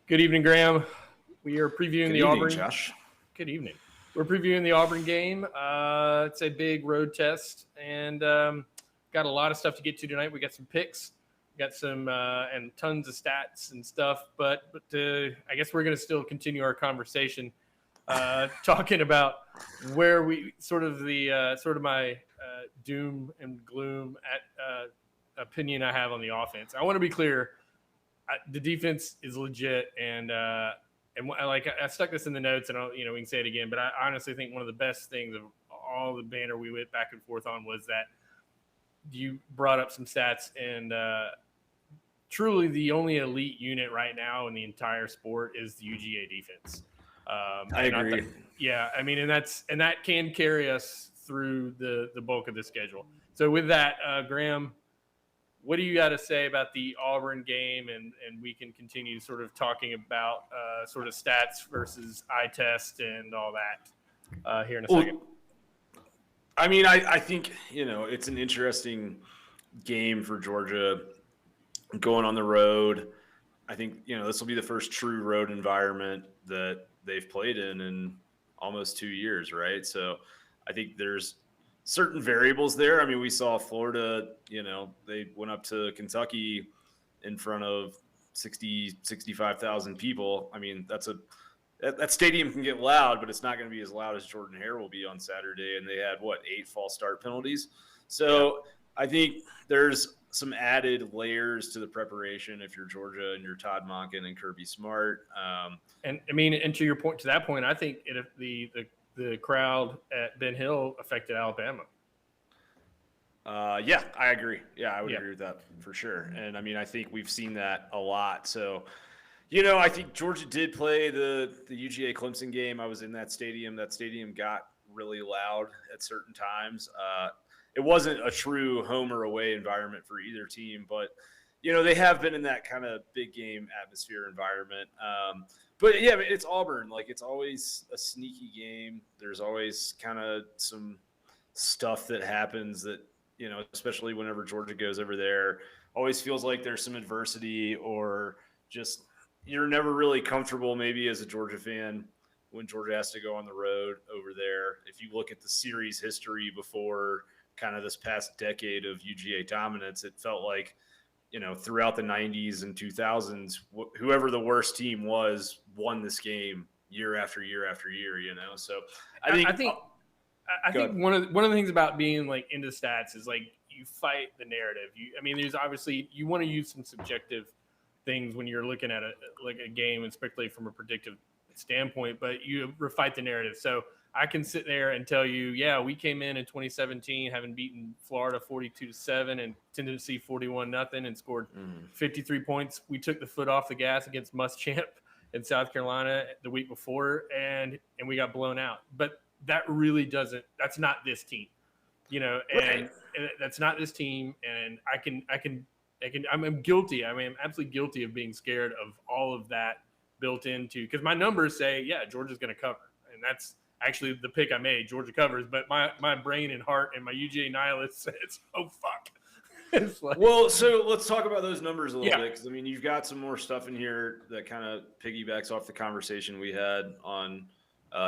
Good evening, Graham. We are previewing the Auburn. Josh. Good evening. We're previewing the Auburn game. It's a big road test, and got a lot of stuff to get to tonight. We got some picks, got some and tons of stats and stuff. But I guess we're going to still continue our conversation, talking about where we sort of my doom and gloom at opinion I have on the offense. I want to be clear. The defense is legit, and like I stuck this in the notes, and we can say it again. But I honestly think one of the best things of all the banter we went back and forth on was that you brought up some stats, and truly the only elite unit right now in the entire sport is the UGA defense. I agree. And that can carry us through the bulk of the schedule. So with that, Graham, what do you got to say about the Auburn game? And we can continue sort of talking about sort of stats versus eye test and all that here in a second. I mean, I think, it's an interesting game for Georgia going on the road. I think, this will be the first true road environment that they've played in almost 2 years, right? So I think there's certain variables there. I mean, we saw Florida, they went up to Kentucky in front of 65,000 people. I mean, that stadium can get loud, but it's not going to be as loud as Jordan-Hare will be on Saturday. And they had 8 false start penalties. So yeah. I think there's some added layers to the preparation if you're Georgia and you're Todd Monken and Kirby Smart. And to that point, I think the crowd at Ben Hill affected Alabama. Yeah, I agree. Yeah, I would agree with that for sure. And, I mean, I think we've seen that a lot. So, I think Georgia did play the UGA-Clemson game. I was in that stadium. That stadium got really loud at certain times. It wasn't a true home or away environment for either team, but they have been in that kind of big game atmosphere environment. But yeah, it's Auburn. Like, it's always a sneaky game. There's always kind of some stuff that happens that, especially whenever Georgia goes over there, always feels like there's some adversity, or just you're never really comfortable maybe as a Georgia fan when Georgia has to go on the road over there. If you look at the series history before kind of this past decade of UGA dominance, it felt like, throughout the 90s and 2000s, whoever the worst team was won this game year after year after year, So I think one of the things about being like into stats is like you fight the narrative. There's obviously you want to use some subjective things when you're looking at a game, especially from a predictive standpoint, but you fight the narrative. So I can sit there and tell you, yeah, we came in 2017 having beaten Florida 42-7 and Tennessee 41-0 and scored 53 points. We took the foot off the gas against Muschamp in South Carolina the week before, and we got blown out. But that really doesn't – that's not this team, and that's not this team. And I'm guilty. I'm absolutely guilty of being scared of all of that built into – because my numbers say, yeah, Georgia's going to cover, and that's – actually the pick I made, Georgia covers, but my brain and heart and my UGA nihilist says, oh, fuck. It's like, well, so let's talk about those numbers a little bit, because, you've got some more stuff in here that kind of piggybacks off the conversation we had on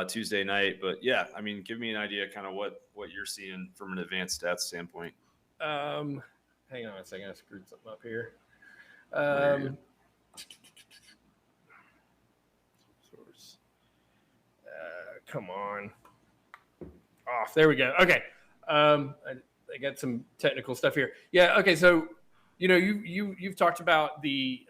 Tuesday night. But, yeah, give me an idea kind of what you're seeing from an advanced stats standpoint. Hang on a second. I screwed something up here. Come on. Off. There we go. Okay. I got some technical stuff here. Yeah. Okay. So, you've talked about the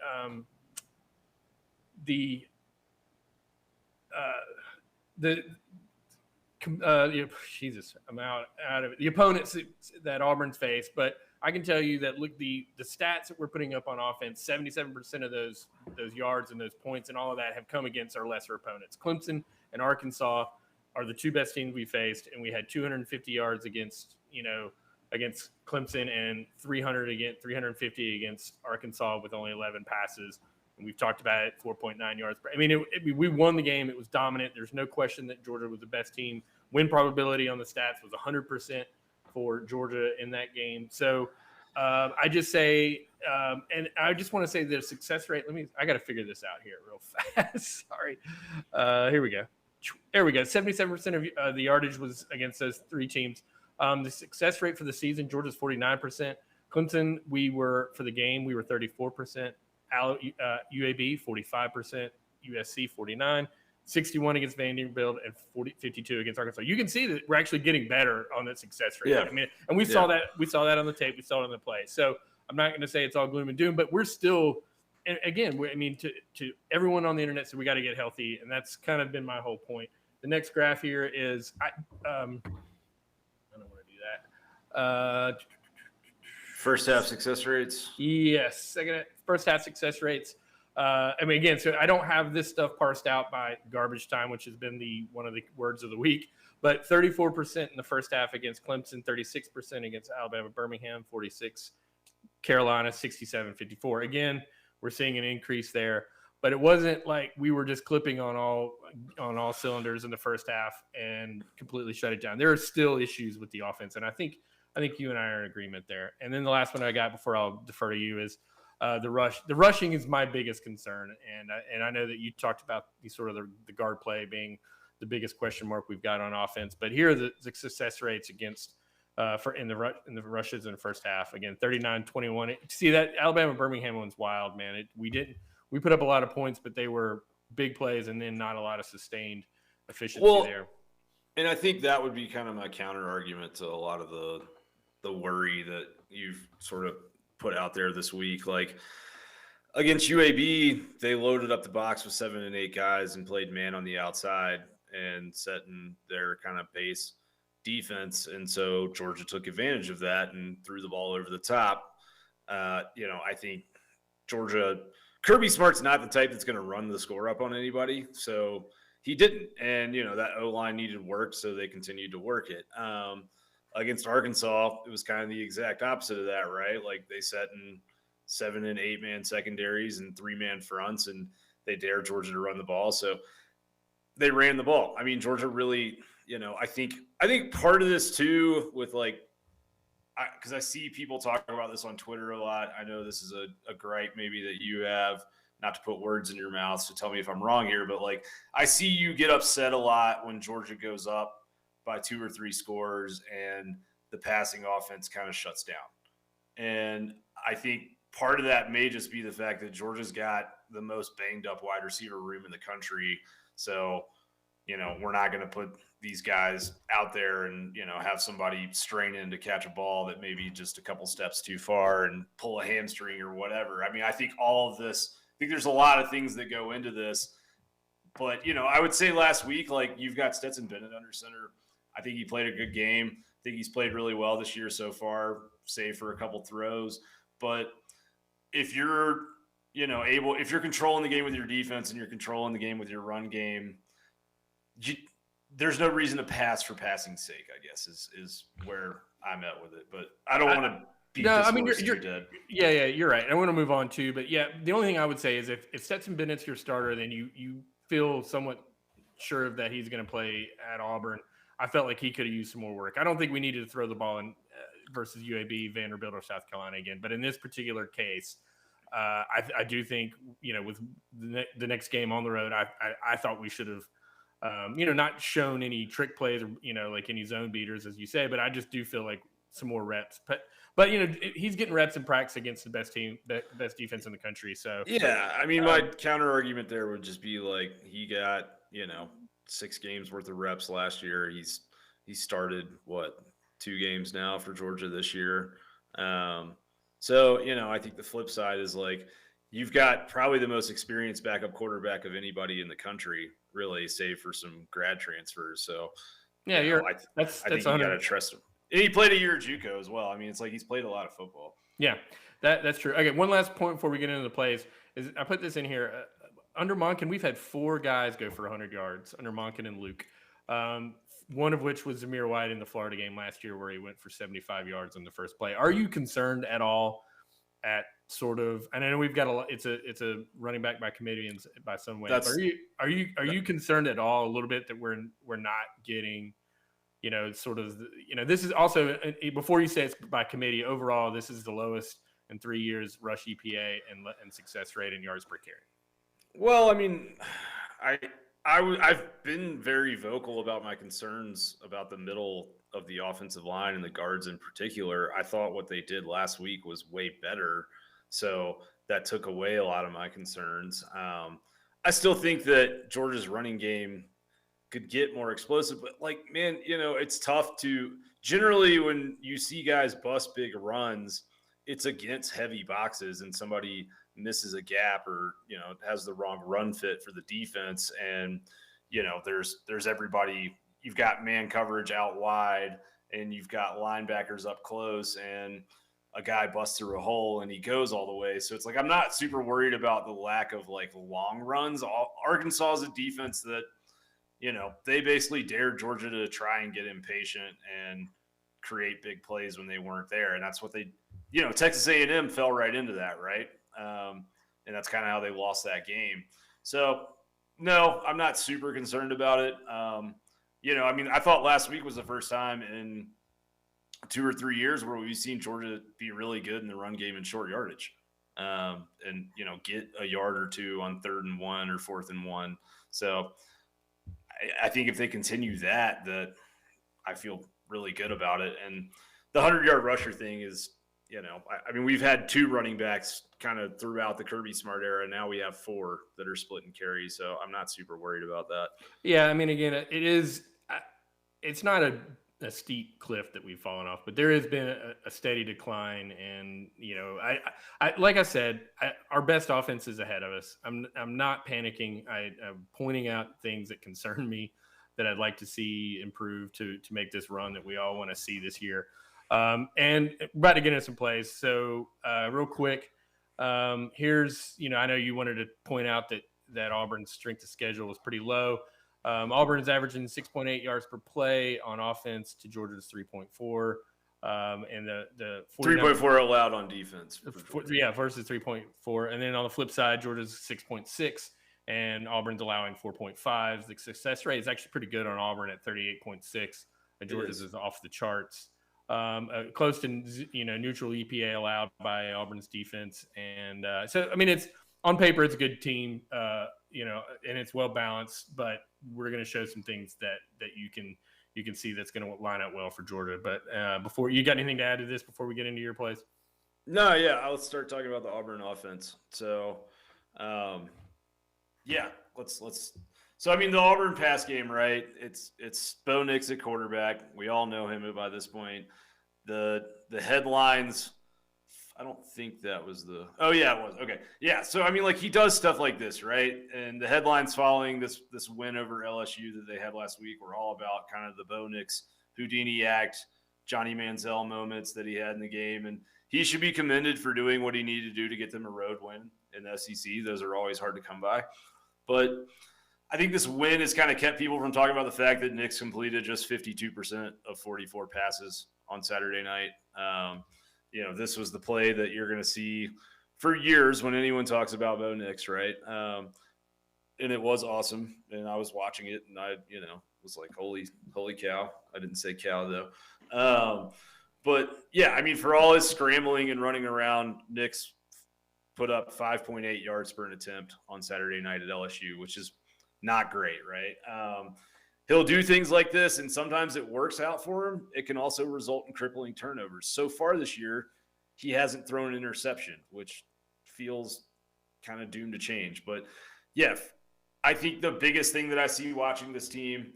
Jesus, I'm out of it. The opponents that Auburn's faced, but I can tell you that look, the stats that we're putting up on offense, 77% of those yards and those points and all of that have come against our lesser opponents. Clemson and Arkansas are the two best teams we faced, and we had 250 yards against Clemson and 350 against Arkansas with only 11 passes. And we've talked about it, 4.9 yards. We won the game. It was dominant. There's no question that Georgia was the best team. Win probability on the stats was 100% for Georgia in that game. So I just say, and I just want to say the success rate. I got to figure this out here real fast. Sorry. Here we go. There we go. 77% of the yardage was against those three teams. The success rate for the season, Georgia's 49%. Clemson, for the game, we were 34%. UAB, 45%. USC, 49%. 61 against Vanderbilt and 52 against Arkansas. You can see that we're actually getting better on that success rate. Yeah. I mean, and we saw that on the tape. We saw it on the play. So I'm not going to say it's all gloom and doom, but we're still, and again, to everyone on the internet, so we got to get healthy, and that's kind of been my whole point. The next graph here is I don't want to do that. First half success rates. Yes, first half success rates. Again, so I don't have this stuff parsed out by garbage time, which has been one of the words of the week, but 34% in the first half against Clemson, 36% against Alabama, Birmingham, 46, Carolina, 67-54. Again, we're seeing an increase there, but it wasn't like we were just clipping on all cylinders in the first half and completely shut it down. There are still issues with the offense, and I think you and I are in agreement there. And then the last one I got before I'll defer to you is the rush. The rushing is my biggest concern, and I know that you talked about the guard play being the biggest question mark we've got on offense. But here are the success rates against in the rushes in the first half. Again, 39-21. See that Alabama Birmingham one's wild, man. We put up a lot of points, but they were big plays and then not a lot of sustained efficiency there. And I think that would be kind of my counter argument to a lot of the worry that you've sort of put out there this week. Like against UAB, they loaded up the box with 7 and 8 guys and played man on the outside and set in their kind of base defense. And so Georgia took advantage of that and threw the ball over the top. I think Kirby Smart's not the type that's going to run the score up on anybody. So he didn't. And, that O-line needed work, so they continued to work it. Against Arkansas, it was kind of the exact opposite of that, right? Like they set in 7 and 8 man secondaries and 3-man fronts, and they dared Georgia to run the ball. So they ran the ball. I mean, Georgia really, I think part of this too with because I see people talking about this on Twitter a lot. I know this is a gripe maybe that you have, not to put words in your mouth, so tell me if I'm wrong here, but I see you get upset a lot when Georgia goes up by 2 or 3 scores and the passing offense kind of shuts down. And I think part of that may just be the fact that Georgia's got the most banged up wide receiver room in the country. So, we're not going to put these guys out there and, have somebody strain in to catch a ball that maybe just a couple steps too far and pull a hamstring or whatever. I mean, I think all of this, I think there's a lot of things that go into this, but, I would say last week, you've got Stetson Bennett under center. I think he played a good game. I think he's played really well this year so far, save for a couple throws. But if you're, if you're controlling the game with your defense and you're controlling the game with your run game, there's no reason to pass for passing's sake, I guess, is where I'm at with it. But I don't want to beat this horse too dead. Yeah, you're right. I want to move on too. But, yeah, the only thing I would say is if Stetson Bennett's your starter, then you feel somewhat sure that he's going to play at Auburn. I felt like he could have used some more work. I don't think we needed to throw the ball in versus UAB, Vanderbilt, or South Carolina again. But in this particular case, I do think, with the next game on the road, I thought we should have, not shown any trick plays or, any zone beaters, as you say. But I just do feel like some more reps. But he's getting reps in practice against the best defense in the country. So yeah, I mean, my counter argument there would just be he got 6 games worth of reps last year. He started 2 games now for Georgia this year. So I think the flip side is you've got probably the most experienced backup quarterback of anybody in the country, really, save for some grad transfers. So yeah, I think you got to trust him. And he played a year at JUCO as well. I mean, it's he's played a lot of football. Yeah, that's true. Okay, one last point before we get into the plays is I put this in here. Under Monken, we've had 4 guys go for 100 yards under Monken and Luke. One of which was Zamir White in the Florida game last year where he went for 75 yards on the first play. Are you concerned at all at sort of, and I know we've got it's a running back by committee and by some way. Are you concerned at all a little bit that we're not getting sort of, this is also, before you say it's by committee, overall, this is the lowest in 3 years rush EPA and success rate in yards per carry. Well, I mean, I've been very vocal about my concerns about the middle of the offensive line and the guards in particular. I thought what they did last week was way better, so that took away a lot of my concerns. I still think that Georgia's running game could get more explosive, but man, it's tough to generally when you see guys bust big runs, it's against heavy boxes and somebody misses a gap or has the wrong run fit for the defense, and there's everybody. You've got man coverage out wide, and you've got linebackers up close, and a guy busts through a hole and he goes all the way. So it's I'm not super worried about the lack of long runs. Arkansas is a defense that they basically dared Georgia to try and get impatient and create big plays when they weren't there, and that's what they. Texas A&M fell right into that, right? And that's kind of how they lost that game. So, no, I'm not super concerned about it. I thought last week was the first time in 2 or 3 years where we've seen Georgia be really good in the run game and short yardage, and get a yard or two on 3rd and 1 or 4th and 1. So, I think if they continue that I feel really good about it. And the 100-yard rusher thing is. We've had 2 running backs kind of throughout the Kirby Smart era. Now we have 4 that are splitting carries, so I'm not super worried about that. Yeah, again, it's not a steep cliff that we've fallen off, but there has been a steady decline. And, I like I said, our best offense is ahead of us. I'm not panicking. I'm pointing out things that concern me that I'd like to see improve to make this run that we all want to see this year. And about to get into some plays. So real quick, here's, I know you wanted to point out that Auburn's strength of schedule was pretty low. Auburn is averaging 6.8 yards per play on offense to Georgia's 3.4. And the 3.4 allowed on defense. Versus 3.4. And then on the flip side, Georgia's 6.6 and Auburn's allowing 4.5. The success rate is actually pretty good on Auburn at 38.6. And Georgia's is off the charts. Close to neutral EPA allowed by Auburn's defense, and so it's on paper it's a good team, and it's well balanced. But we're going to show some things that you can see that's going to line up well for Georgia. But before you got anything to add to this before we get into your plays? No, yeah, let's start talking about the Auburn offense. So, let's. So, the Auburn pass game, right? It's Bo Nix at quarterback. We all know him by this point. The headlines, I don't think that was the – oh, yeah, it was. Okay. Yeah, so, he does stuff like this, right? And the headlines following this win over LSU that they had last week were all about kind of the Bo Nix Houdini act, Johnny Manziel moments that he had in the game. And he should be commended for doing what he needed to do to get them a road win in the SEC. Those are always hard to come by. But – I think this win has kind of kept people from talking about the fact that Nix completed just 52% of 44 passes on Saturday night. This was the play that you're going to see for years when anyone talks about Bo Nix, right? And it was awesome. And I was watching it, and I, was like, holy cow. I didn't say cow, though. But, yeah, for all his scrambling and running around, Nix put up 5.8 yards per an attempt on Saturday night at LSU, which is not great, right? He'll do things like this, and sometimes it works out for him. It can also result in crippling turnovers. So far this year, he hasn't thrown an interception, which feels kind of doomed to change. But, yeah, I think the biggest thing that I see watching this team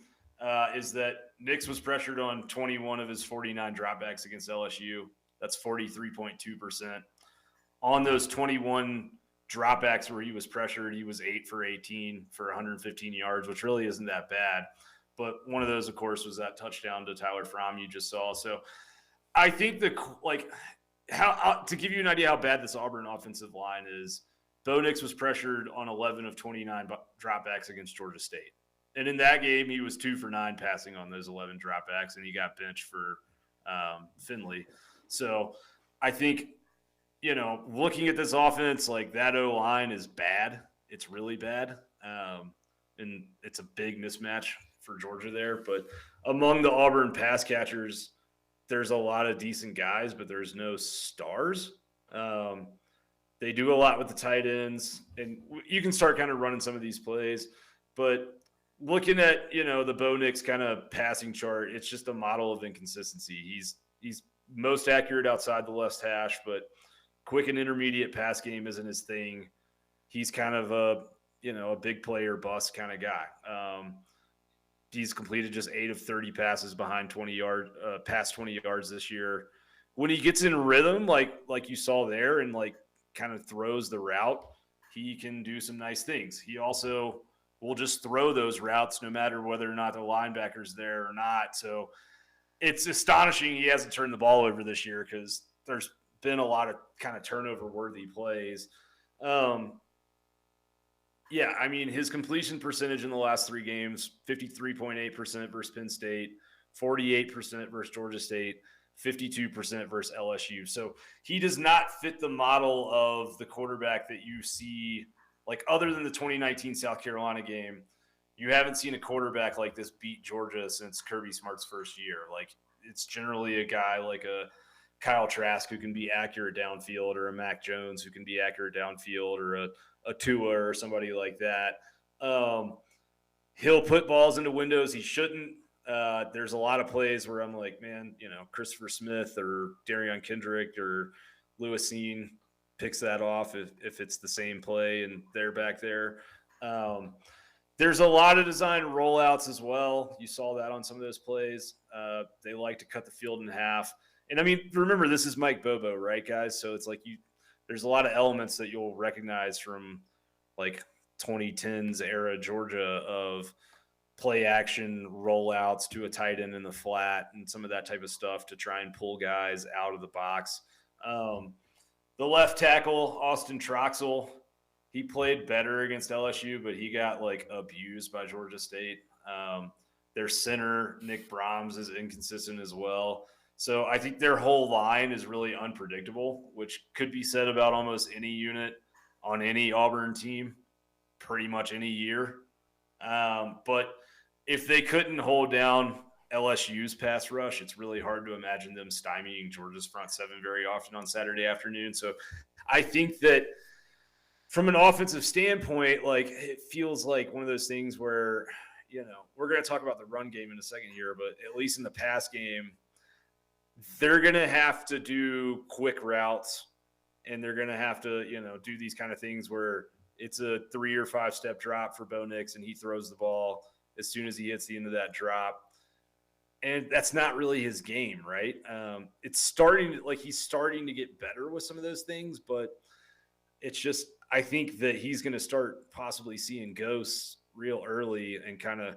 is that Nix was pressured on 21 of his 49 dropbacks against LSU. That's 43.2%. On those 21 dropbacks where he was pressured, he was 8 for 18 for 115 yards, which really isn't that bad. But one of those, of course, was that touchdown to Tyler Fromm you just saw. So I think to give you an idea how bad this Auburn offensive line is, Bo Nix was pressured on 11 of 29 dropbacks against Georgia State. And in that game, he was 2 for 9 passing on those 11 dropbacks, and he got benched for Finley. So I think, looking at this offense, that O-line is bad. It's really bad. And it's a big mismatch for Georgia there. But among the Auburn pass catchers, there's a lot of decent guys, but there's no stars. They do a lot with the tight ends, and you can start kind of running some of these plays. But looking at, the Bo Nix kind of passing chart, it's just a model of inconsistency. He's most accurate outside the left hash, but quick and intermediate pass game isn't his thing. He's kind of a big player bust kind of guy. He's completed just 8 of 30 passes behind 20 yards, past 20 yards this year. When he gets in rhythm, like you saw there, and like kind of throws the route, he can do some nice things. He also will just throw those routes no matter whether or not the linebacker's there or not. So it's astonishing he hasn't turned the ball over this year, because there's been a lot of kind of turnover-worthy plays. His completion percentage in the last 3 games, 53.8% versus Penn State, 48% versus Georgia State, 52% versus LSU. So he does not fit the model of the quarterback that you see, like other than the 2019 South Carolina game. You haven't seen a quarterback like this beat Georgia since Kirby Smart's first year. Like, it's generally a guy like a Kyle Trask who can be accurate downfield, or a Mac Jones who can be accurate downfield, or a Tua or somebody like that. He'll put balls into windows he shouldn't. There's a lot of plays where I'm like, man, Christopher Smith or Darion Kendrick or Lewis Seen picks that off if it's the same play and they're back there. There's a lot of design rollouts as well. You saw that on some of those plays. They like to cut the field in half. And remember, this is Mike Bobo, right, guys? So it's like there's a lot of elements that you'll recognize from like 2010s era Georgia of play action rollouts to a tight end in the flat and some of that type of stuff to try and pull guys out of the box. The left tackle, Austin Troxell, he played better against LSU, but he got like abused by Georgia State. Their center, Nick Brahms, is inconsistent as well. So I think their whole line is really unpredictable, which could be said about almost any unit on any Auburn team pretty much any year. But if they couldn't hold down LSU's pass rush, it's really hard to imagine them stymieing Georgia's front seven very often on Saturday afternoon. So I think that from an offensive standpoint, like, it feels like one of those things where, we're going to talk about the run game in a second here, but at least in the pass game, they're going to have to do quick routes, and they're going to have to, do these kind of things where it's a 3 or 5 step drop for Bo Nix, and he throws the ball as soon as he hits the end of that drop. And that's not really his game, right? It's he's starting to get better with some of those things, but it's just, I think that he's going to start possibly seeing ghosts real early and kind of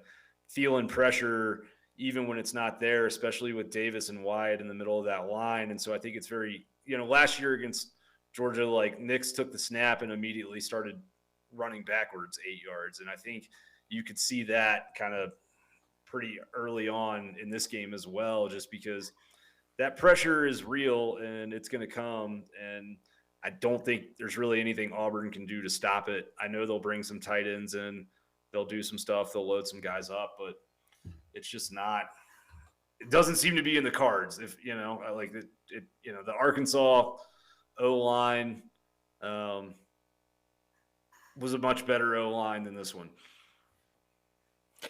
feeling pressure even when it's not there, especially with Davis and Wyatt in the middle of that line. And so I think it's very, last year against Georgia, like, Nix took the snap and immediately started running backwards 8 yards. And I think you could see that kind of pretty early on in this game as well, just because that pressure is real and it's going to come. And I don't think there's really anything Auburn can do to stop it. I know they'll bring some tight ends in, they'll do some stuff, they'll load some guys up, but it's just not. It doesn't seem to be in the cards. If the Arkansas O-line was a much better O-line than this one.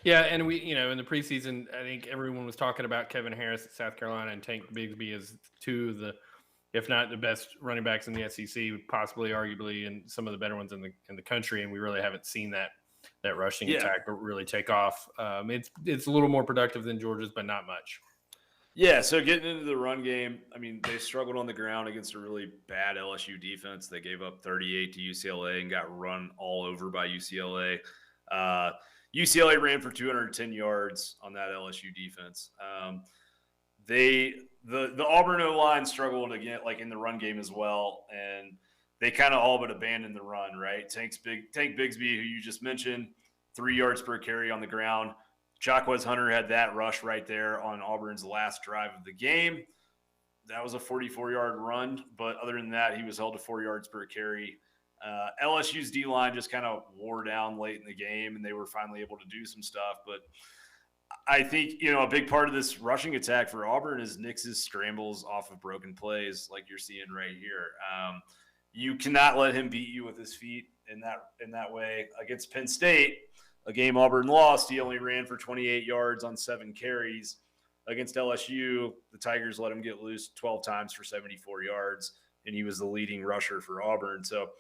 Yeah, and we, in the preseason, I think everyone was talking about Kevin Harris at South Carolina and Tank Bigsby as two of the, if not the best running backs in the SEC, possibly, arguably, and some of the better ones in the country. And we really haven't seen that rushing attack really take off. It's a little more productive than Georgia's, but not much. Yeah, so getting into the run game, they struggled on the ground against a really bad LSU defense. They gave up 38 to UCLA and got run all over by UCLA. UCLA ran for 210 yards on that LSU defense. The Auburn O-line struggled again, like in the run game as well, and they kind of all but abandoned the run, right? Tank Bigsby, who you just mentioned, 3 yards per carry on the ground. Jacquez Hunter had that rush right there on Auburn's last drive of the game. That was a 44-yard run, but other than that, he was held to 4 yards per carry. LSU's D-line just kind of wore down late in the game, and they were finally able to do some stuff. But I think, a big part of this rushing attack for Auburn is Nix's scrambles off of broken plays like you're seeing right here. You cannot let him beat you with his feet in that way. Against Penn State, a game Auburn lost, he only ran for 28 yards on 7 carries. Against LSU, the Tigers let him get loose 12 times for 74 yards, and he was the leading rusher for Auburn. So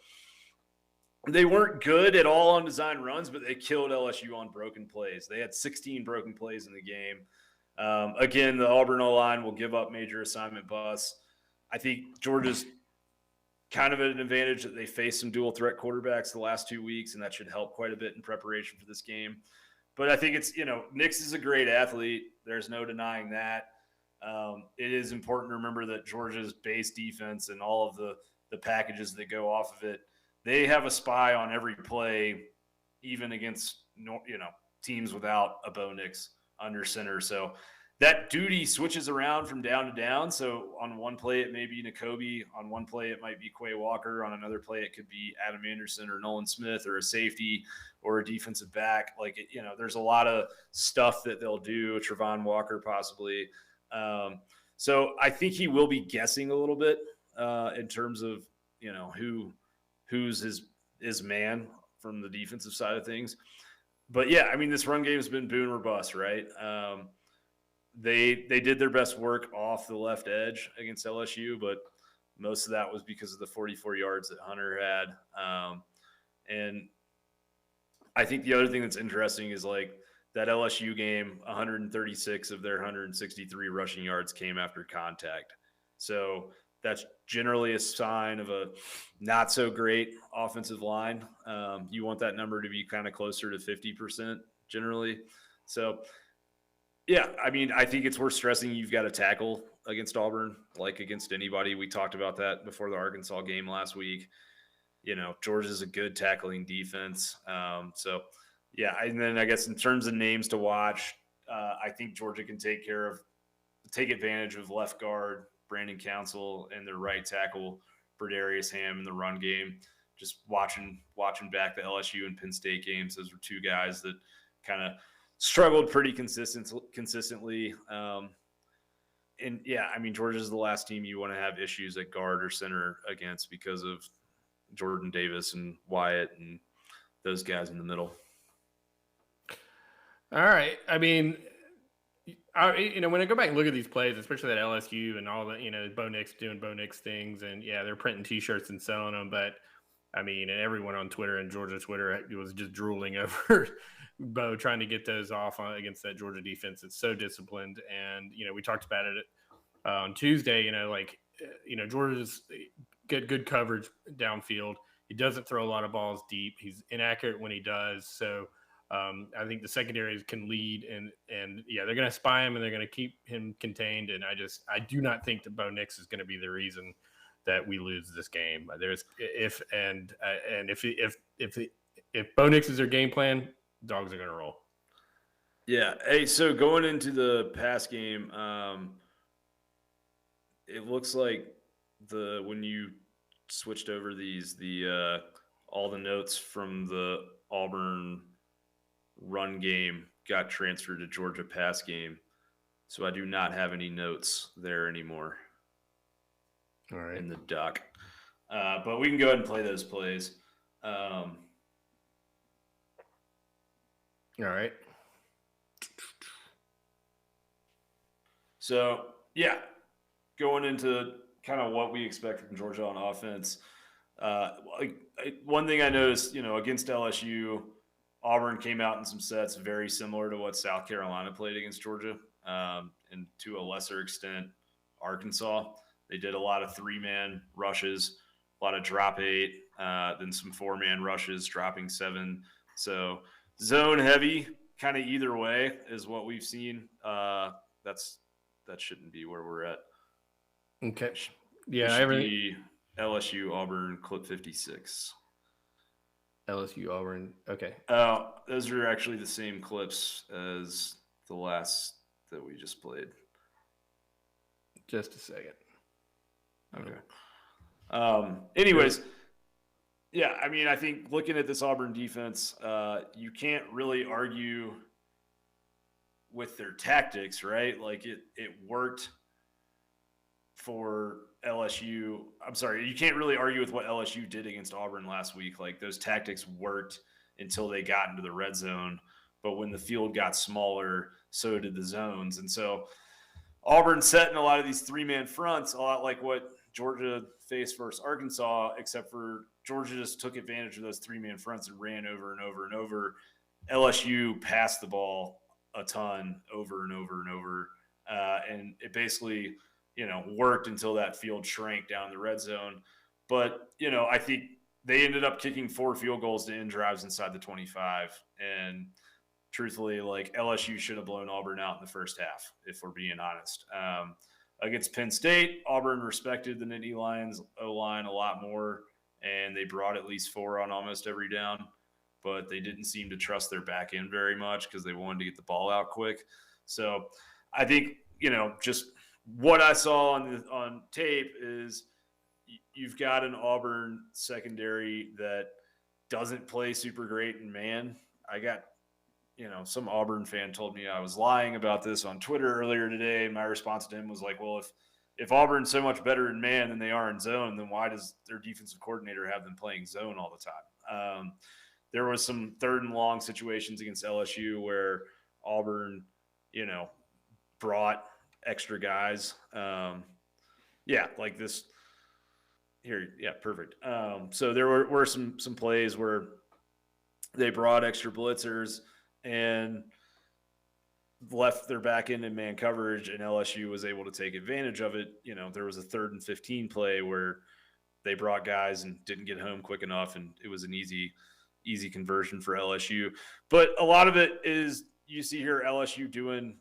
they weren't good at all on design runs, but they killed LSU on broken plays. They had 16 broken plays in the game. Again, the Auburn O-line will give up major assignment busts. I think Georgia's kind of at an advantage that they faced some dual threat quarterbacks the last 2 weeks, and that should help quite a bit in preparation for this game. But I think it's, Nix is a great athlete. There's no denying that. It is important to remember that Georgia's base defense and all of the packages that go off of it, they have a spy on every play, even against, teams without a Bo Nix under center. So that duty switches around from down to down. So on one play, it may be Nakobe. On one play, it might be Quay Walker. On another play, it could be Adam Anderson or Nolan Smith or a safety or a defensive back. There's a lot of stuff that they'll do, Trevon Walker possibly. So I think he will be guessing a little bit in terms of, who's his man from the defensive side of things. But yeah, this run game has been boom or bust, right? They did their best work off the left edge against LSU, but most of that was because of the 44 yards that Hunter had. And I think the other thing that's interesting is that LSU game, 136 of their 163 rushing yards came after contact. So that's generally a sign of a not so great offensive line. You want that number to be kind of closer to 50% generally. So yeah, I think it's worth stressing you've got to tackle against Auburn, like against anybody. We talked about that before the Arkansas game last week. Georgia's a good tackling defense. So yeah, and then I guess in terms of names to watch, I think Georgia can take advantage of left guard Brandon Council and their right tackle Berdarius Ham in the run game. Just watching back the LSU and Penn State games, those were two guys that kind of struggled pretty consistently. And yeah, Georgia's the last team you want to have issues at guard or center against because of Jordan Davis and Wyatt and those guys in the middle. All right. When I go back and look at these plays, especially that LSU and all that, Bo Nix doing Bo Nix things, and yeah, they're printing T-shirts and selling them. But and everyone on Twitter and Georgia Twitter was just drooling over Bo trying to get those off against that Georgia defense. It's so disciplined, and we talked about it on Tuesday. Georgia's good coverage downfield. He doesn't throw a lot of balls deep. He's inaccurate when he does. So. I think the secondaries can lead, and yeah, they're going to spy him and they're going to keep him contained. And I do not think that Bo Nix is going to be the reason that we lose this game. If Bo Nix is their game plan, Dogs are going to roll. Yeah. Hey, so going into the pass game, it looks like when you switched over all the notes from the Auburn run game got transferred to Georgia pass game. So I do not have any notes there anymore. All right. In the doc. But we can go ahead and play those plays. All right. So, yeah, going into kind of what we expect from Georgia on offense. One thing I noticed, against LSU, Auburn came out in some sets very similar to what South Carolina played against Georgia, and to a lesser extent, Arkansas. They did a lot of 3-man rushes, a lot of drop 8, then some 4-man rushes, dropping 7. So zone heavy, kind of either way is what we've seen. That shouldn't be where we're at. Okay. Yeah, every LSU Auburn clip 56. LSU Auburn. Okay. Those are actually the same clips as the last that we just played. Just a second. Okay. Anyways, yeah, I think looking at this Auburn defense, you can't really argue with their tactics, right? Like it worked for LSU. I'm sorry, you can't really argue with what LSU did against Auburn last week. Like those tactics worked until they got into the red zone. But when the field got smaller, so did the zones. And so Auburn set in a lot of these three-man fronts, a lot like what Georgia faced versus Arkansas, except for Georgia just took advantage of those three-man fronts and ran over and over and over. LSU passed the ball a ton over and over and over. And it basically, worked until that field shrank down the red zone. But, I think they ended up kicking 4 field goals to end drives inside the 25. And truthfully, like LSU should have blown Auburn out in the first half, if we're being honest. Against Penn State, Auburn respected the Nittany Lions O-line a lot more, and they brought at least 4 on almost every down. But they didn't seem to trust their back end very much because they wanted to get the ball out quick. So I think, just what I saw on tape is you've got an Auburn secondary that doesn't play super great in man. I got, some Auburn fan told me I was lying about this on Twitter earlier today. And my response to him was like, well, if Auburn's so much better in man than they are in zone, then why does their defensive coordinator have them playing zone all the time? There was some 3rd and long situations against LSU where Auburn, brought extra guys. Like this here. Yeah, perfect. So there were some plays where they brought extra blitzers and left their back end in man coverage, and LSU was able to take advantage of it. There was a 3rd and 15 play where they brought guys and didn't get home quick enough, and it was an easy conversion for LSU. But a lot of it is you see here LSU doing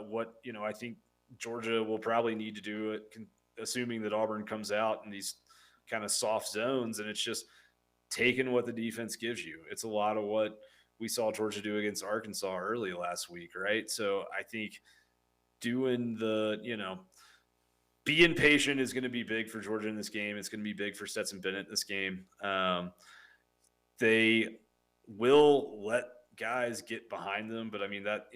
what, I think Georgia will probably need to do it, assuming that Auburn comes out in these kind of soft zones, and it's just taking what the defense gives you. It's a lot of what we saw Georgia do against Arkansas early last week, right? So I think doing being patient is going to be big for Georgia in this game. It's going to be big for Stetson Bennett in this game. They will let guys get behind them, but I mean that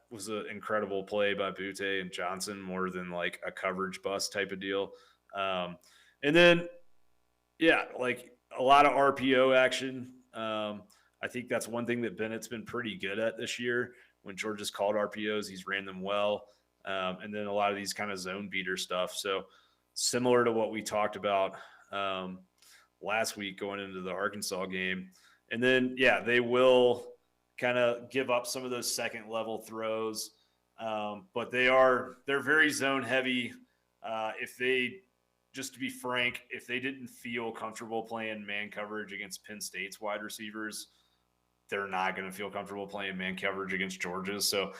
was an incredible play by Butte and Johnson, more than like a coverage bust type of deal. And then like a lot of RPO action. I think that's one thing that Bennett's been pretty good at this year. When Georgia's called RPOs, he's ran them well. And then a lot of these kind of zone beater stuff. So similar to what we talked about last week going into the Arkansas game. And then, they will kind of give up some of those second level throws. But they're very zone heavy. Just to be frank, if they didn't feel comfortable playing man coverage against Penn State's wide receivers, they're not going to feel comfortable playing man coverage against Georgia. So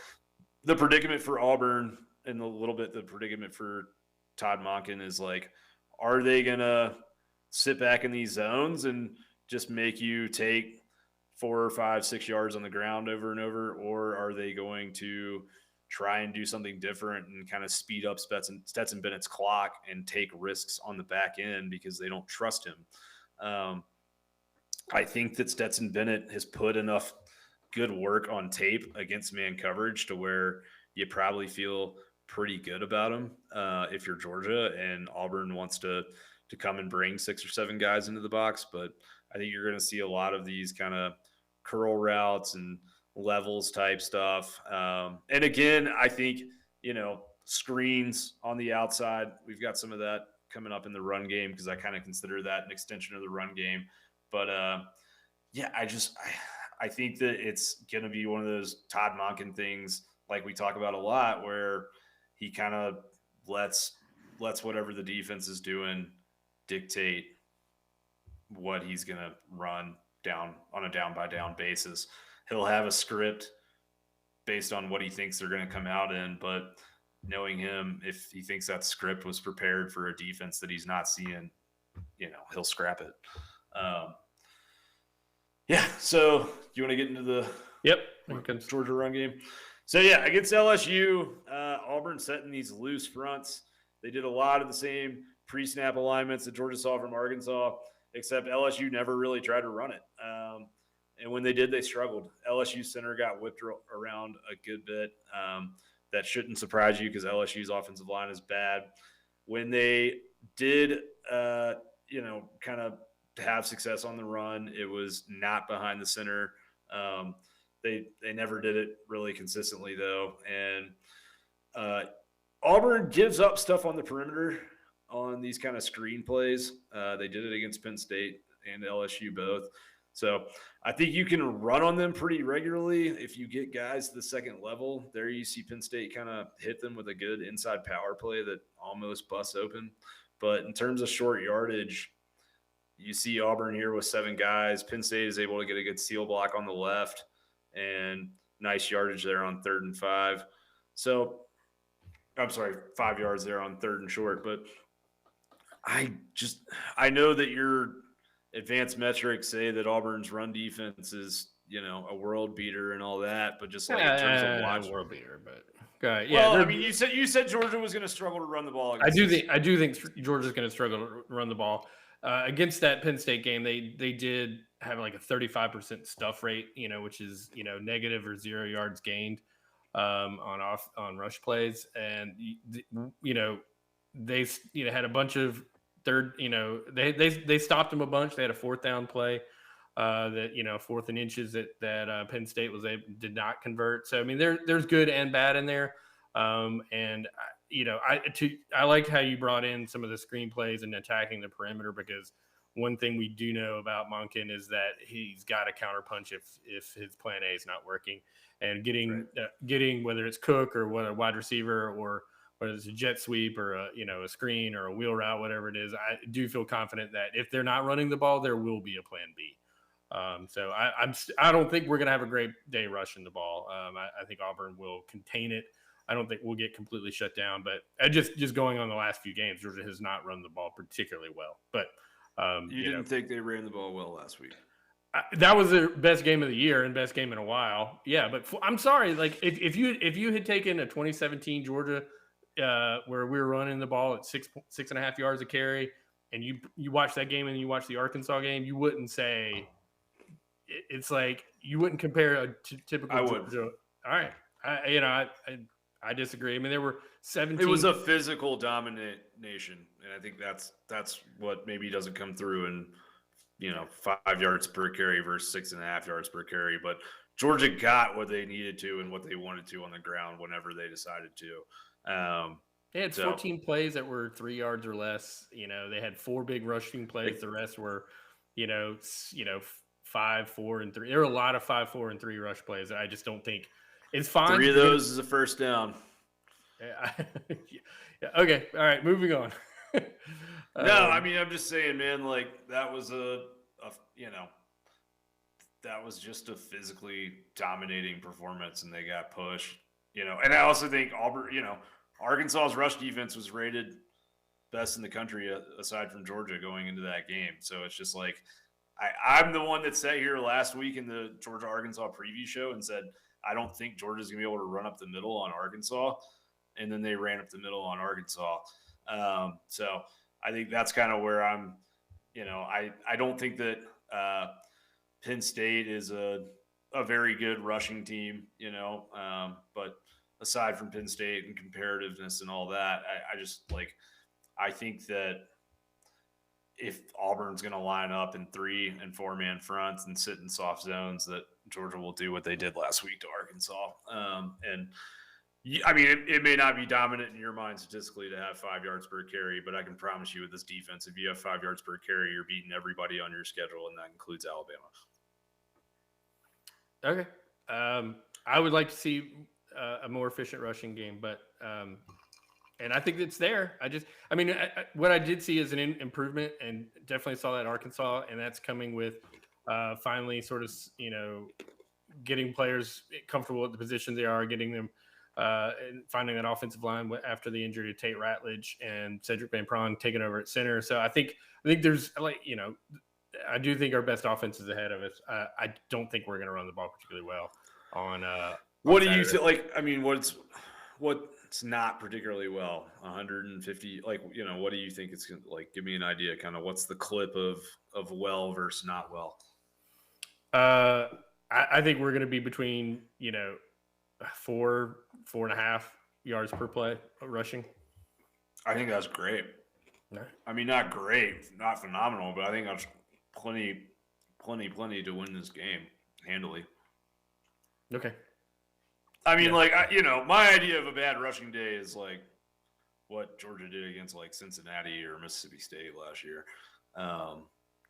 the predicament for Auburn and a little bit the predicament for Todd Monken is like, are they going to sit back in these zones and just make you take 4 or 5, 6 yards on the ground over and over? Or are they going to try and do something different and kind of speed up Stetson Bennett's clock and take risks on the back end because they don't trust him? I think that Stetson Bennett has put enough good work on tape against man coverage to where you probably feel pretty good about him if you're Georgia and Auburn wants to come and bring 6 or 7 guys into the box. But I think you're going to see a lot of these kind of curl routes and levels type stuff. And again, I think, screens on the outside, we've got some of that coming up in the run game because I kind of consider that an extension of the run game. But I think that it's going to be one of those Todd Monken things like we talk about a lot where he kind of lets whatever the defense is doing dictate what he's going to run down on a down by down basis. He'll have a script based on what he thinks they're going to come out in, but knowing him, if he thinks that script was prepared for a defense that he's not seeing, he'll scrap it. So you want to get into the Georgia run game? So against LSU, Auburn setting these loose fronts. They did a lot of the same pre-snap alignments that Georgia saw from Arkansas, except LSU never really tried to run it. And when they did, they struggled. LSU center got whipped around a good bit. That shouldn't surprise you because LSU's offensive line is bad. When they did, kind of have success on the run, it was not behind the center. They never did it really consistently, though. And Auburn gives up stuff on the perimeter on these kind of screen plays. They did it against Penn State and LSU both. So I think you can run on them pretty regularly if you get guys to the second level. There you see Penn State kind of hit them with a good inside power play that almost busts open. But in terms of short yardage, you see Auburn here with 7 guys. Penn State is able to get a good seal block on the left and nice yardage there on 3rd and 5. So I'm sorry, 5 yards there on 3rd and short. But I know that your advanced metrics say that Auburn's run defense is, a world beater and all that, but just like in terms of watch, world beater, but okay, yeah. Well, I mean, you said Georgia was going to struggle to run the ball. I do think Georgia's going to struggle to run the ball against that Penn State game. They did have like a 35% stuff rate, which is negative or 0 yards gained on rush plays, and they had a bunch of third, they stopped them a bunch. They had a 4th down play that 4th and inches that Penn State did not convert. So I mean, there's good and bad in there. And I like how you brought in some of the screenplays and attacking the perimeter, because one thing we do know about Monken is that he's got a counterpunch if his plan A is not working, and getting whether it's Cook or whether a wide receiver or whether it's a jet sweep or a screen or a wheel route, whatever it is, I do feel confident that if they're not running the ball, there will be a plan B. So I don't think we're going to have a great day rushing the ball. I think Auburn will contain it. I don't think we'll get completely shut down, but just going on the last few games, Georgia has not run the ball particularly well. But you didn't think they ran the ball well last week? That was their best game of the year and best game in a while. Yeah, but I'm sorry. Like if you had taken a 2017 Georgia where we were running the ball at 6.5 yards a carry, and you watch that game and you watch the Arkansas game, you wouldn't say it's like you wouldn't compare a typical. I would. Georgia. All right, I disagree. I mean, there were 17. It was a physical domination, and I think that's what maybe doesn't come through in 5 yards per carry versus 6.5 yards per carry. But Georgia got what they needed to and what they wanted to on the ground whenever they decided to. They had 14 plays that were 3 yards or less. They had 4 big rushing plays. The rest were, 5, 4, and 3. There were a lot of 5, 4, and 3 rush plays that I just don't think it's fine. 3 of those is a first down. Yeah. Okay. All right. Moving on. No, I mean, I'm just saying, man, like that was that was just a physically dominating performance, and they got pushed, and I also think Auburn, Arkansas's rush defense was rated best in the country aside from Georgia going into that game. So it's just like, I'm the one that sat here last week in the Georgia-Arkansas preview show and said, I don't think Georgia's going to be able to run up the middle on Arkansas. And then they ran up the middle on Arkansas. So I think that's kind of where I'm, I don't think that Penn State is a very good rushing team, but aside from Penn State and comparativeness and all that, I think that if Auburn's going to line up in 3 and 4 man fronts and sit in soft zones, that Georgia will do what they did last week to Arkansas. And I mean, it may not be dominant in your mind statistically to have 5 yards per carry, but I can promise you with this defense, if you have 5 yards per carry, you're beating everybody on your schedule, and that includes Alabama. Okay. I would like to see a more efficient rushing game, but and I think it's there. What I did see is an improvement, and definitely saw that Arkansas, and that's coming with finally sort of, getting players comfortable at the positions they are, getting them and finding that offensive line after the injury to Tate Ratledge and Cedric Van Pran taking over at center. So I think there's I do think our best offense is ahead of us. I don't think we're going to run the ball particularly well on. What do you think? What's not particularly well? 150. What do you think it's going to like? Give me an idea. Kind of what's the clip of well versus not well? I think we're going to be between 4.5 yards per play rushing. I think that's great. No. I mean, not great, not phenomenal, but I think that's plenty to win this game handily. Okay. I mean, my idea of a bad rushing day is like what Georgia did against like Cincinnati or Mississippi State last year.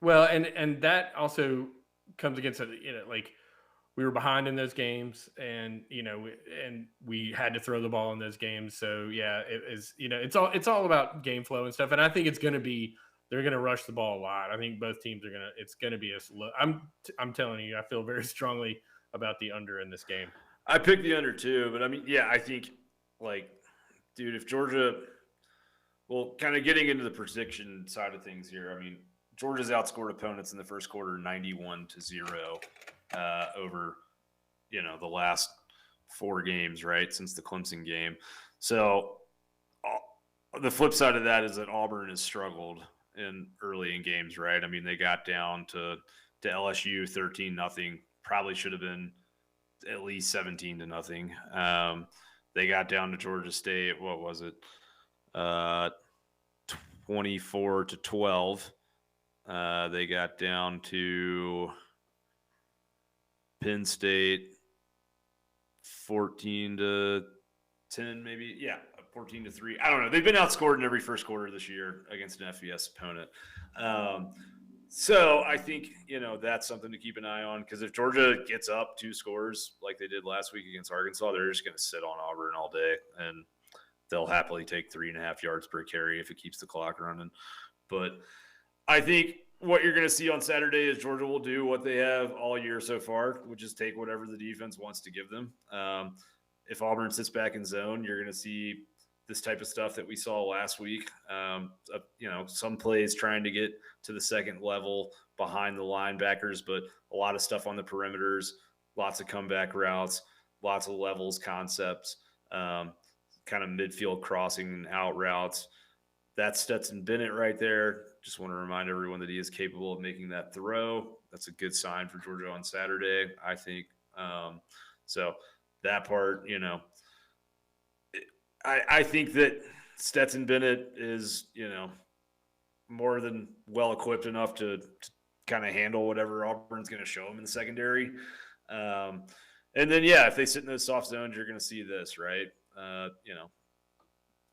Well, and that also comes against like we were behind in those games, and we had to throw the ball in those games. So yeah, it is. It's all about game flow and stuff. And I think they're going to rush the ball a lot. I think both teams are it's going to be a slow. I'm telling you, I feel very strongly about the under in this game. I picked the under too, but I mean, yeah, I think dude, if Georgia, well, kind of getting into the prediction side of things here. I mean, Georgia's outscored opponents in the first quarter 91-0 over, the last 4 games, right, since the Clemson game. So the flip side of that is that Auburn has struggled early in games, right? I mean, they got down to LSU 13-0, probably should have been at least 17-0. They got down to Georgia State. What was it? 24-12. They got down to Penn State 14-10, maybe. Yeah, 14-3. I don't know. They've been outscored in every first quarter this year against an FBS opponent. So I think, that's something to keep an eye on, because if Georgia gets up 2 scores like they did last week against Arkansas, they're just going to sit on Auburn all day, and they'll happily take 3.5 yards per carry if it keeps the clock running. But I think what you're going to see on Saturday is Georgia will do what they have all year so far, which is take whatever the defense wants to give them. If Auburn sits back in zone, you're going to see this type of stuff that we saw last week. Some plays trying to get to the second level behind the linebackers, but a lot of stuff on the perimeters, lots of comeback routes, lots of levels, concepts, kind of midfield crossing and out routes. That's Stetson Bennett right there. Just want to remind everyone that he is capable of making that throw. That's a good sign for Georgia on Saturday, I think. So that part, I think that Stetson Bennett is, more than well-equipped enough to kind of handle whatever Auburn's going to show him in the secondary. And then, if they sit in those soft zones, you're going to see this, right?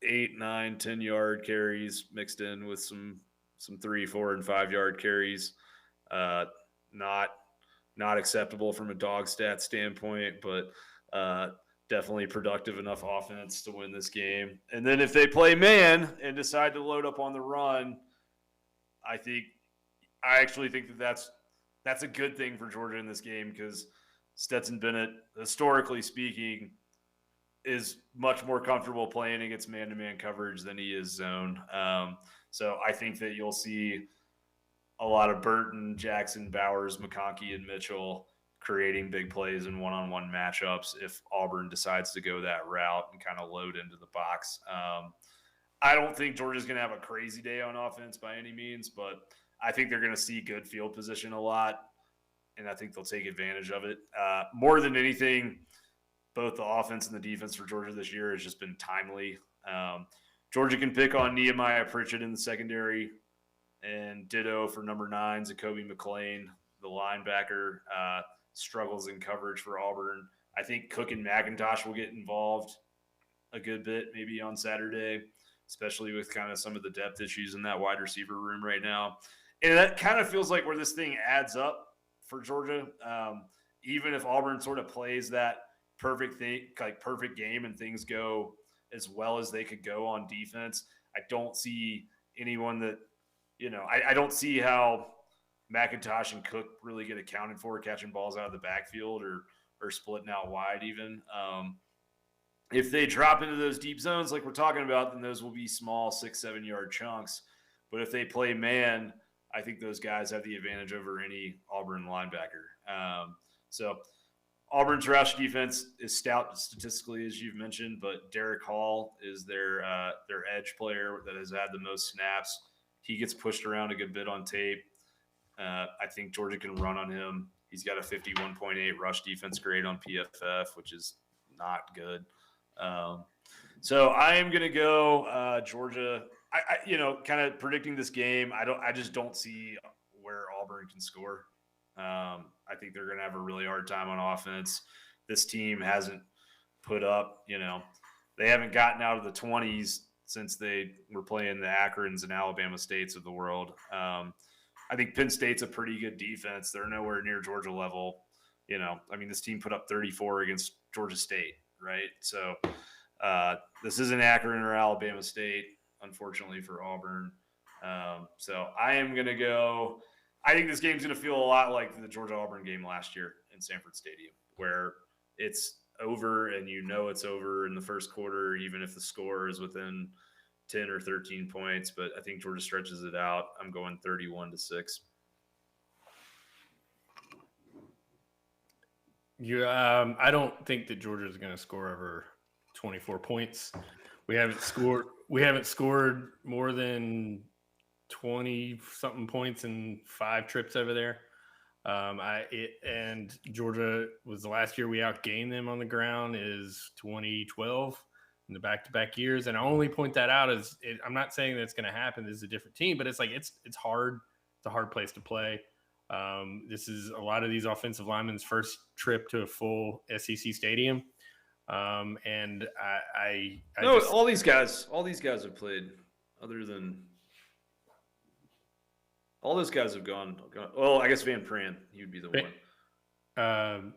8, 9, 10-yard carries mixed in with some 3, 4, and 5-yard carries. Not acceptable from a dog stat standpoint, but definitely productive enough offense to win this game. And then if they play man and decide to load up on the run, I actually think that's a good thing for Georgia in this game, because Stetson Bennett, historically speaking, is much more comfortable playing against man-to-man coverage than he is zone. So I think that you'll see a lot of Burton, Jackson, Bowers, McConkey, and Mitchell creating big plays in one-on-one matchups if Auburn decides to go that route and kind of load into the box. I don't think Georgia's going to have a crazy day on offense by any means, but I think they're going to see good field position a lot, and I think they'll take advantage of it. More than anything, both the offense and the defense for Georgia this year has just been timely. Georgia can pick on Nehemiah Pritchett in the secondary, and ditto for number 9, Zacoby McClain, the linebacker, struggles in coverage for Auburn. I think Cook and McIntosh will get involved a good bit maybe on Saturday, especially with kind of some of the depth issues in that wide receiver room right now. And that kind of feels like where this thing adds up for Georgia. Even if Auburn sort of plays that perfect game and things go as well as they could go on defense, I don't see anyone that, I don't see how McIntosh and Cook really get accounted for catching balls out of the backfield or splitting out wide even. If they drop into those deep zones like we're talking about, then those will be small 6-7 yard chunks. But if they play man, I think those guys have the advantage over any Auburn linebacker. So Auburn's rush defense is stout statistically, as you've mentioned, but Derek Hall is their edge player that has had the most snaps. He gets pushed around a good bit on tape. I think Georgia can run on him He's got a 51.8 rush defense grade on PFF, which is not good. So I am going to go Georgia. Kind of predicting this game. I just don't see where Auburn can score. I think they're going to have a really hard time on offense. This team hasn't put up, they haven't gotten out of the 20s since they were playing the Akrons and Alabama States of the world. I think Penn State's a pretty good defense. They're nowhere near Georgia level. This team put up 34 against Georgia State, right? So this isn't Akron or Alabama State, unfortunately for Auburn. So I am going to go – I think this game's going to feel a lot like the Georgia-Auburn game last year in Sanford Stadium, where it's over and it's over in the first quarter, even if the score is within 10 or 13 points. But I think Georgia stretches it out. I'm going 31-6. I don't think that Georgia is going to score over 24 points. We haven't scored more than 20 something points in 5 trips over there. And Georgia was the last year we outgained them on the ground is 2012 in the back-to-back years. And I only point that out as I'm not saying that's going to happen. This is a different team, but it's like, it's hard. It's a hard place to play. This is a lot of these offensive linemen's first trip to a full SEC stadium. And all these guys have played other than all those guys have gone. Well, I guess Van Pran, he would be the one.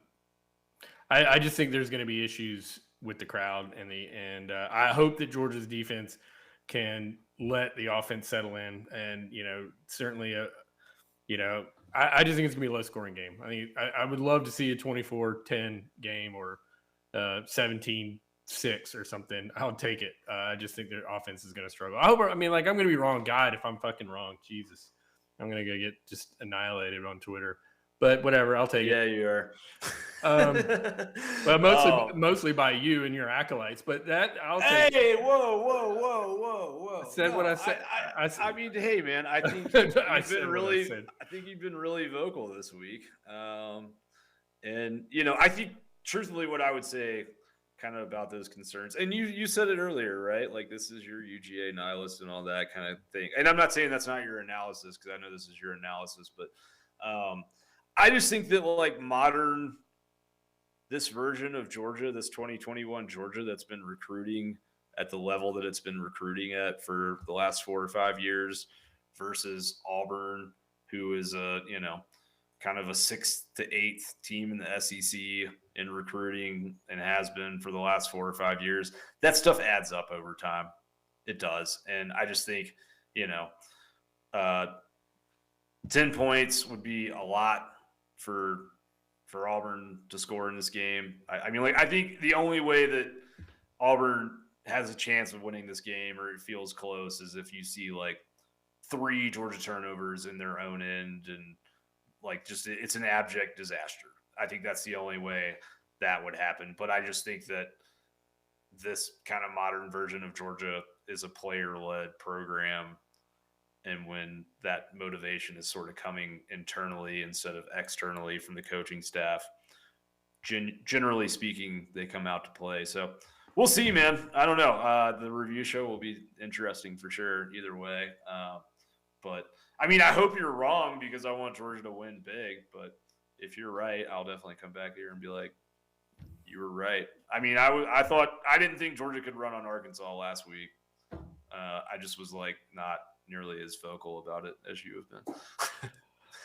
I just think there's going to be issues with the crowd and I hope that Georgia's defense can let the offense settle in. And, certainly, I just think it's going to be a low scoring game. I mean, I would love to see a 24-10 game or 17-6 or something. I'll take it. I just think their offense is going to struggle. I'm going to be wrong, God, if I'm fucking wrong. Jesus. I'm going to go get just annihilated on Twitter. But whatever, I'll take it. Yeah, you are. But mostly by you and your acolytes. But that I'll take. Hey, whoa! I said what I said. Hey, man, I think you've been really vocal this week. And I think truthfully, what I would say, kind of about those concerns, and you said it earlier, right? Like, this is your UGA nihilist and all that kind of thing. And I'm not saying that's not your analysis, because I know this is your analysis, but I just think that this version of Georgia, this 2021 Georgia that's been recruiting at the level that it's been recruiting at for the last 4 or 5 years versus Auburn, who is kind of a 6th to 8th team in the SEC in recruiting and has been for the last 4 or 5 years. That stuff adds up over time. It does. And I just think, 10 points would be a lot for Auburn to score in this game. I think the only way that Auburn has a chance of winning this game, or it feels close, is if you see 3 Georgia turnovers in their own end, and it's an abject disaster. I think that's the only way that would happen. But I just think that this kind of modern version of Georgia is a player-led program. And when that motivation is sort of coming internally instead of externally from the coaching staff, generally speaking, they come out to play. So we'll see, man. I don't know. The review show will be interesting for sure either way. But, I hope you're wrong, because I want Georgia to win big. But if you're right, I'll definitely come back here and be like, you were right. I didn't think Georgia could run on Arkansas last week. I just was not nearly as vocal about it as you have been.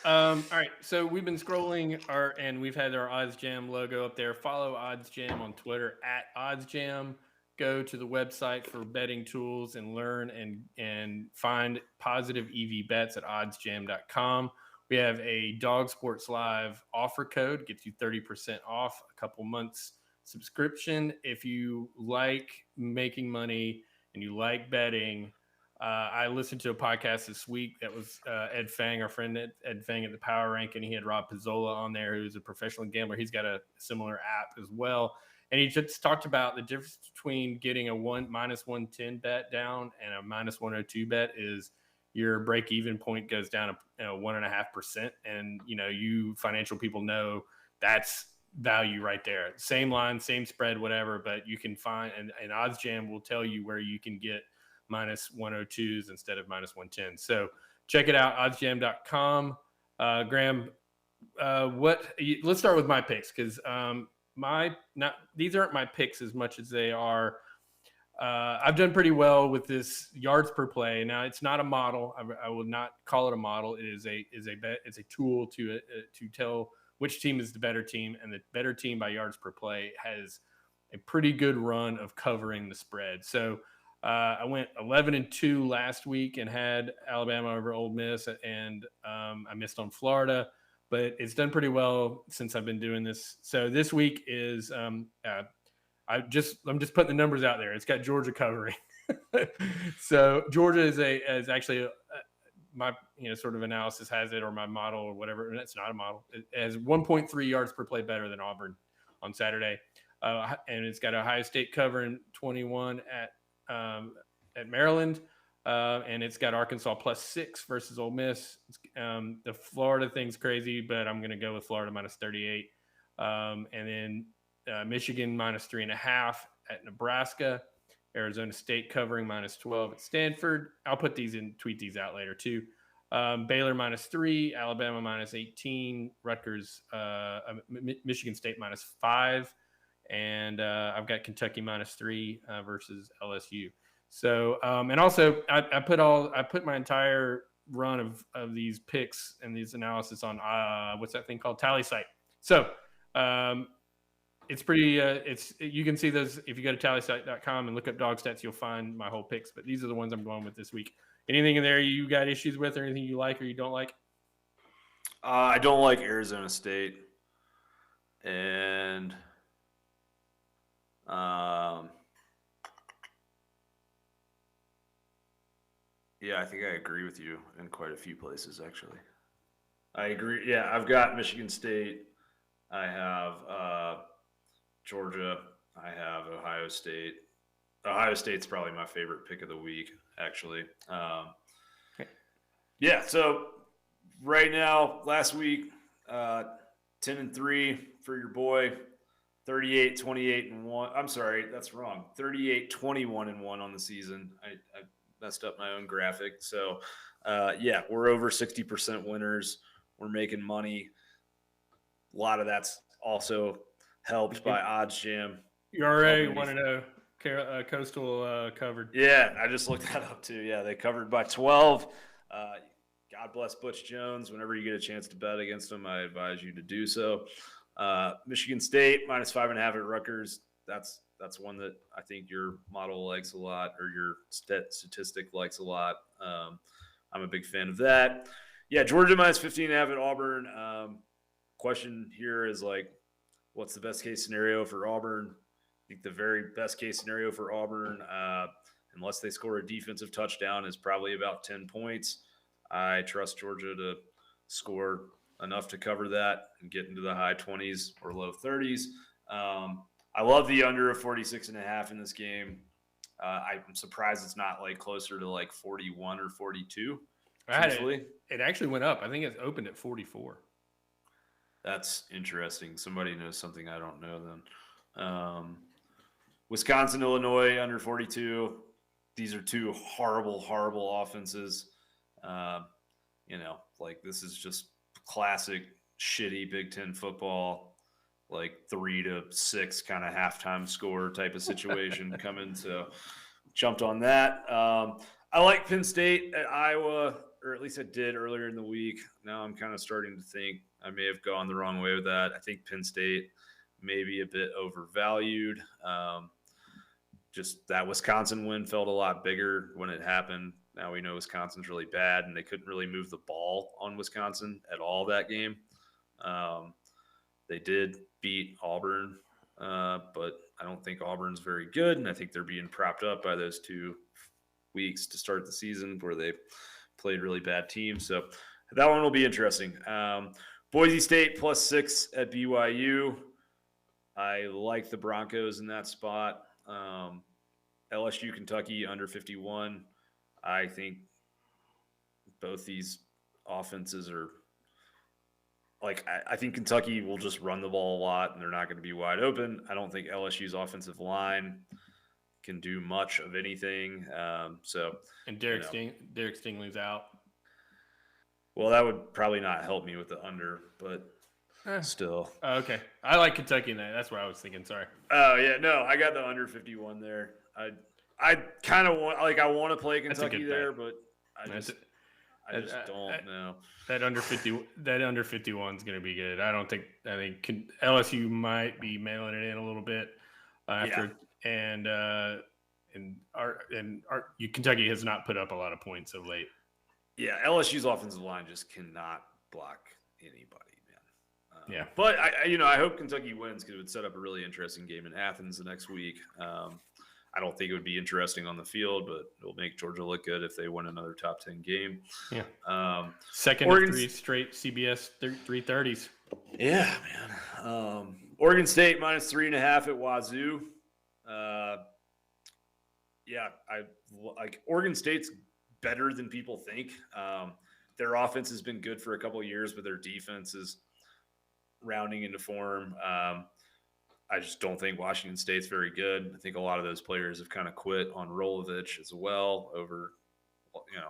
All right, so we've been scrolling and we've had our Odds Jam logo up there. Follow Odds Jam on Twitter @OddsJam. Go to the website for betting tools and learn and find positive EV bets at oddsjam.com. We have a Dawgs Sports Live offer code, gets you 30% off a couple months subscription. If you like making money and you like betting, I listened to a podcast this week that was Ed Fang, our friend Ed Fang at the Power Rank, and he had Rob Pizzola on there, who's a professional gambler. He's got a similar app as well. And he just talked about the difference between getting a -110 bet down and a -102 bet is your break-even point goes down to 1.5%. And, you financial people know that's value right there. Same line, same spread, whatever, but you can find, and OddsJam will tell you where you can get minus 102s instead of minus 110. So check it out, oddsjam.com. Graham, let's start with my picks, because these aren't my picks as much as they are. I've done pretty well with this yards per play. Now, it's not a model. I will not call it a model. It is a tool to tell which team is the better team, and the better team by yards per play has a pretty good run of covering the spread. So I went 11-2 last week and had Alabama over Ole Miss, and I missed on Florida, but it's done pretty well since I've been doing this. So this week is I'm just putting the numbers out there. It's got Georgia covering. So Georgia is actually my sort of analysis has it, or my model or whatever, and it's not a model. It has 1.3 yards per play better than Auburn on Saturday, and it's got Ohio State covering 21 at Maryland, and it's got Arkansas +6 versus Ole Miss. The Florida thing's crazy, but I'm going to go with Florida -38, and then Michigan -3.5 at Nebraska. Arizona State covering -12 at Stanford. I'll put these in, tweet these out later too. Baylor -3, Alabama -18, Rutgers, Michigan State -5, and I've got Kentucky -3 versus LSU. So, and also I put my entire run of these picks and these analysis on what's that thing called? Tally Site. So, it's pretty. You can see those if you go to tallysite.com and look up dog stats. You'll find my whole picks. But these are the ones I'm going with this week. Anything in there you got issues with, or anything you like or you don't like? I don't like Arizona State, and yeah, I think I agree with you in quite a few places. Actually, I agree. Yeah, I've got Michigan State. I have Georgia. I have Ohio State. Ohio State's probably my favorite pick of the week, actually. Okay. Yeah, so right now, last week, 10-3 for your boy, 38-28-1. I'm sorry, that's wrong. 38-21-1 on the season. I messed up my own graphic. So, yeah, we're over 60% winners. We're making money. A lot of that's also helped by OddsJam. You already want to know Coastal covered. Yeah, I just looked that up too. Yeah, they covered by 12. God bless Butch Jones. Whenever you get a chance to bet against them, I advise you to do so. Michigan State -5.5 at Rutgers. That's one that I think your model likes a lot, or your statistic likes a lot. I'm a big fan of that. Yeah, Georgia -15.5 at Auburn. Question here is what's the best case scenario for Auburn? I think the very best case scenario for Auburn, unless they score a defensive touchdown, is probably about 10 points. I trust Georgia to score enough to cover that and get into the high 20s or low 30s. I love the under of 46.5 in this game. I'm surprised it's not closer to 41 or 42. It actually went up. I think it's opened at 44. That's interesting. Somebody knows something I don't know then. Wisconsin, Illinois, under 42. These are two horrible, horrible offenses. This is just classic shitty Big Ten football, 3-6 kind of halftime score type of situation coming. So jumped on that. I like Penn State at Iowa, or at least I did earlier in the week. Now I'm kind of starting to think I may have gone the wrong way with that. I think Penn State may be a bit overvalued. Just that Wisconsin win felt a lot bigger when it happened. Now we know Wisconsin's really bad, and they couldn't really move the ball on Wisconsin at all that game. They did beat Auburn, but I don't think Auburn's very good, and I think they're being propped up by those 2 weeks to start the season where they played really bad teams. So that one will be interesting. Boise State +6 at BYU. I like the Broncos in that spot. LSU, Kentucky under 51. I think both these offenses are like, I think Kentucky will just run the ball a lot and they're not going to be wide open. I don't think LSU's offensive line can do much of anything. And Derek Stingley's out. Well, that would probably not help me with the under, but still. Oh, okay. I like Kentucky in that. That's what I was thinking. Sorry. Oh, yeah. No, I got the under 51 there. I kind of want, I want to play Kentucky there, but I just don't know. That under 51 is going to be good. I think LSU might be mailing it in a little bit after, and Kentucky has not put up a lot of points of late. Yeah, LSU's offensive line just cannot block anybody, man. Yeah, but I hope Kentucky wins because it would set up a really interesting game in Athens the next week. I don't think it would be interesting on the field, but it'll make Georgia look good if they win another top 10 game. Yeah. Second of 3 straight CBS 330s. Yeah, man. Oregon State minus 3.5 at Wazoo. I like Oregon State's better than people think. Their offense has been good for a couple of years, but their defense is rounding into form. I just don't think Washington State's very good. I think a lot of those players have kind of quit on Rolovich as well over,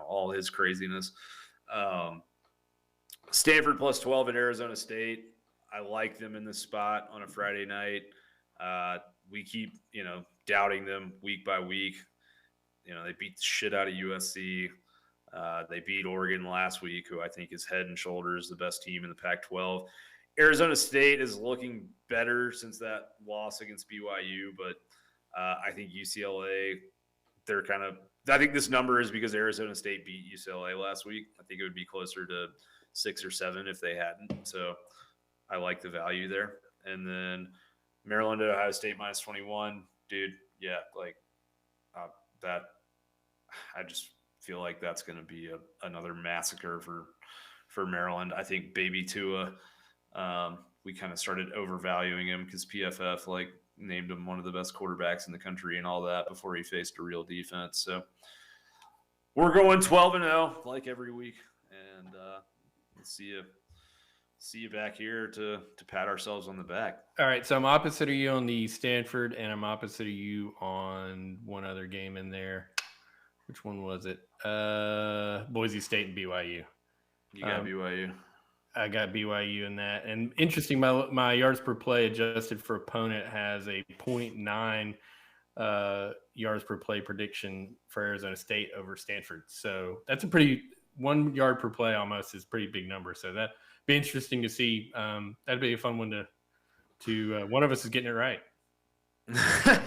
all his craziness. Stanford plus 12 at Arizona State. I like them in this spot on a Friday night. We keep, doubting them week by week. They beat the shit out of USC. They beat Oregon last week, who I think is head and shoulders the best team in the Pac-12. Arizona State is looking better since that loss against BYU, but I think UCLA, I think this number is because Arizona State beat UCLA last week. I think it would be closer to 6 or 7 if they hadn't. So I like the value there. And then Maryland at Ohio State minus 21. Dude, yeah, that I just feel like that's going to be another massacre for Maryland. I think baby Tua, we kind of started overvaluing him because PFF named him one of the best quarterbacks in the country and all that before he faced a real defense. So we're going 12-0 like every week, and we'll see you back here to pat ourselves on the back. All right, so I'm opposite of you on the Stanford, and I'm opposite of you on one other game in there. Which one was it? Boise State and BYU. You got BYU. I got BYU in that. And interesting, my yards per play adjusted for opponent has a 0.9 yards per play prediction for Arizona State over Stanford. So that's a pretty 1 yard per play almost is a pretty big number. So that'd be interesting to see. That'd be a fun one to one of us is getting it right.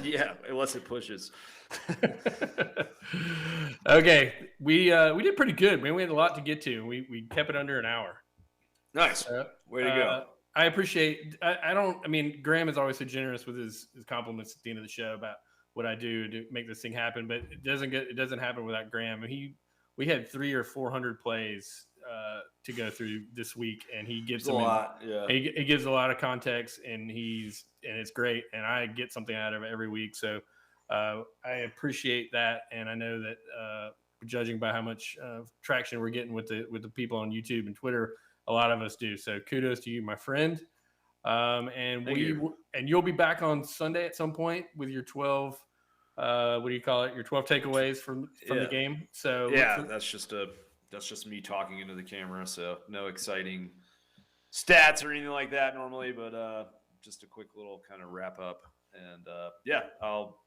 Yeah, unless it pushes. Okay, we did pretty good. Man, we had a lot to get to. We kept it under an hour. Nice. Way to go. I appreciate. Graham is always so generous with his compliments at the end of the show about what I do to make this thing happen. But it doesn't happen without Graham. We had 300 or 400 plays to go through this week, and he gives them a lot. Yeah, he gives a lot of context, and it's great, and I get something out of it every week. So I appreciate that, and I know that judging by how much traction we're getting with the people on YouTube and Twitter, a lot of us do. So kudos to you, my friend. And you'll be back on Sunday at some point with your 12. What do you call it? Your 12 takeaways from the game. So yeah, that's just me talking into the camera. So no exciting stats or anything like that normally, but just a quick little kind of wrap up. And I'll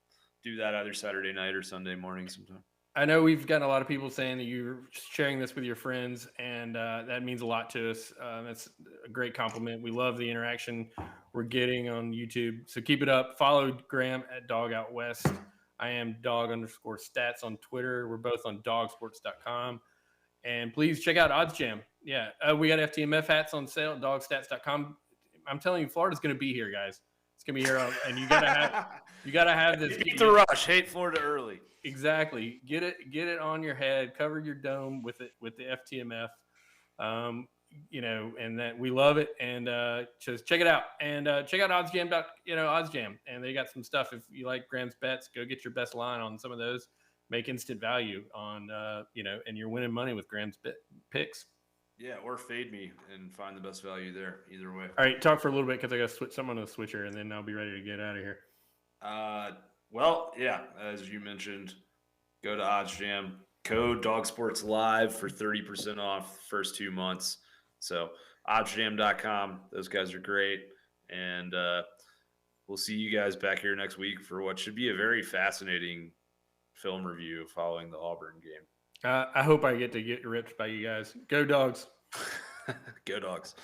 do that either Saturday night or Sunday morning sometime. I know we've gotten a lot of people saying that you're sharing this with your friends, and that means a lot to us. That's a great compliment. We love the interaction we're getting on YouTube. So keep it up. Follow Graham at Dog Out West. I am dog_stats on Twitter. We're both on dogsports.com. And please check out OddsJam. Yeah, we got FTMF hats on sale at dogstats.com. I'm telling you, Florida's going to be here, guys. It's going to be here, and you gotta have this. Hate the rush. Hate Florida early. Exactly. Get it on your head. Cover your dome with the FTMF. And that we love it. And just check it out. And check out OddsJam. OddsJam. And they got some stuff. If you like Graham's bets, go get your best line on some of those. make instant value on, and you're winning money with Graham's picks. Yeah, or fade me and find the best value there. Either way. All right, talk for a little bit because I got to switch someone on the switcher, and then I'll be ready to get out of here. Well, yeah, as you mentioned, go to OddsJam, code DawgSportsLive for 30% off the first 2 months. So oddsjam.com, those guys are great, and we'll see you guys back here next week for what should be a very fascinating film review following the Auburn game. I hope I get ripped by you guys. Go Dogs. Go Dogs.